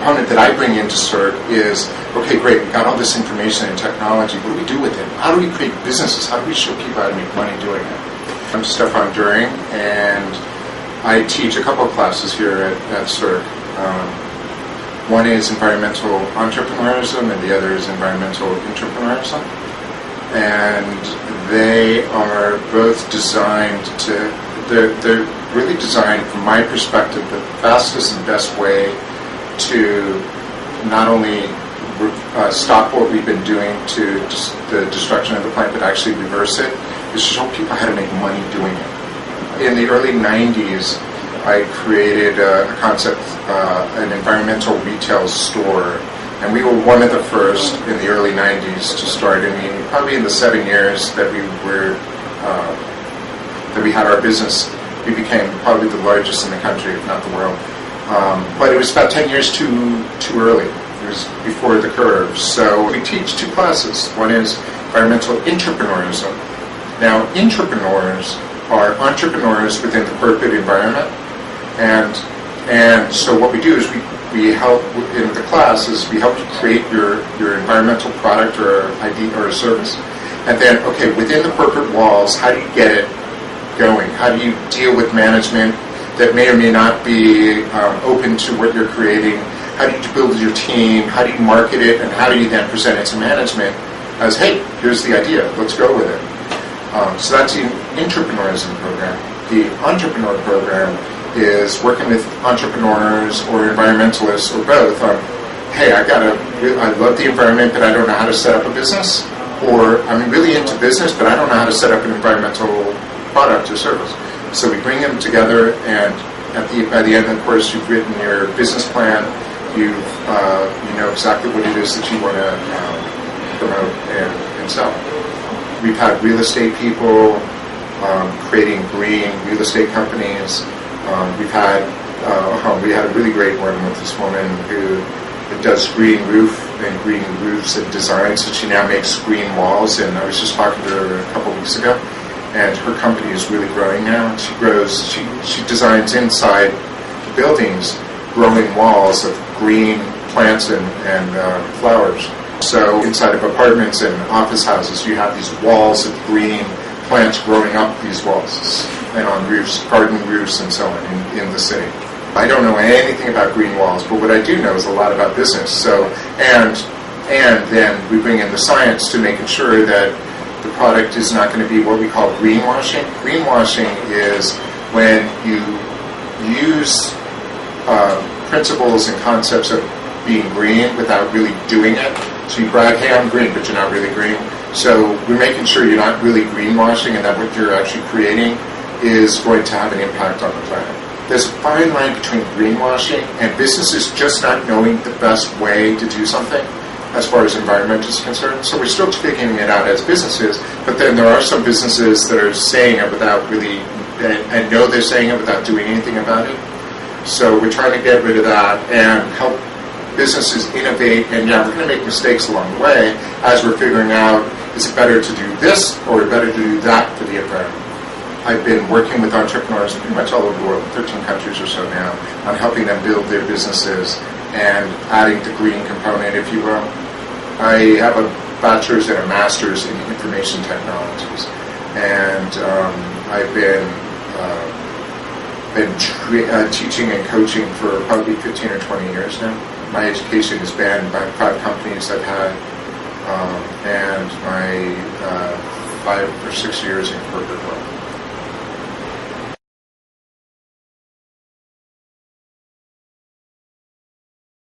component that I bring into CERC is, okay, great, we've got all this information and technology. What do we do with it? How do we create businesses? How do we show people how to make money doing it? I'm Stefan Doering, and I teach a couple of classes here at CERC. One is environmental entrepreneurism, and the other is environmental entrepreneurism. And they are both designed to, they're really designed, from my perspective, the fastest and best way to not only stop what we've been doing to the destruction of the planet, but actually reverse it, is to show people how to make money doing it. In the early 90s, I created a concept, an environmental retail store, and we were one of the first in the early 90s to start. I mean, probably in the 7 years that we had our business, we became probably the largest in the country, if not the world. But it was about 10 years too early. It was before the curve. So we teach two classes. One is environmental entrepreneurism. Now, entrepreneurs are entrepreneurs within the corporate environment, and so what we do is we help in the class is we help you create your environmental product or idea or a service, and then within the corporate walls, how do you get it going? How do you deal with management that may or may not be open to what you're creating? How do you build your team? How do you market it? And how do you then present it to management as, hey, here's the idea, let's go with it. So that's the entrepreneurism program. The entrepreneur program is working with entrepreneurs or environmentalists or both on, hey, I love the environment, but I don't know how to set up a business, or I'm really into business, but I don't know how to set up an environmental product or service. So we bring them together, and by the end of the course, you've written your business plan. You know exactly what it is that you want to promote and sell. We've had real estate people creating green real estate companies. We had a really great one with this woman who does green roof and green roofs and designs, so she now makes green walls. And I was just talking to her a couple weeks ago, and her company is really growing now. She designs inside buildings growing walls of green plants and flowers. So inside of apartments and office houses, you have these walls of green plants growing up these walls, and on roofs, garden roofs and so on in the city. I don't know anything about green walls, but what I do know is a lot about business. So, and then we bring in the science to making sure that the product is not going to be what we call greenwashing. Greenwashing is when you use principles and concepts of being green without really doing it. So you brag, hey, I'm green, but you're not really green. So we're making sure you're not really greenwashing, and that what you're actually creating is going to have an impact on the planet. There's a fine line between greenwashing and businesses just not knowing the best way to do something as far as environment is concerned. So we're still figuring it out as businesses, but then there are some businesses that are saying it without really, and know they're saying it without doing anything about it. So we're trying to get rid of that and help businesses innovate, and we're going to make mistakes along the way as we're figuring out, is it better to do this or better to do that for the environment? I've been working with entrepreneurs pretty much all over the world, 13 countries or so now, on helping them build their businesses and adding the green component, if you will. I have a bachelor's and a master's in information technologies, and I've been teaching and coaching for probably 15 or 20 years now. My education is banned by 5 companies I've had, and my 5 or 6 years in corporate world.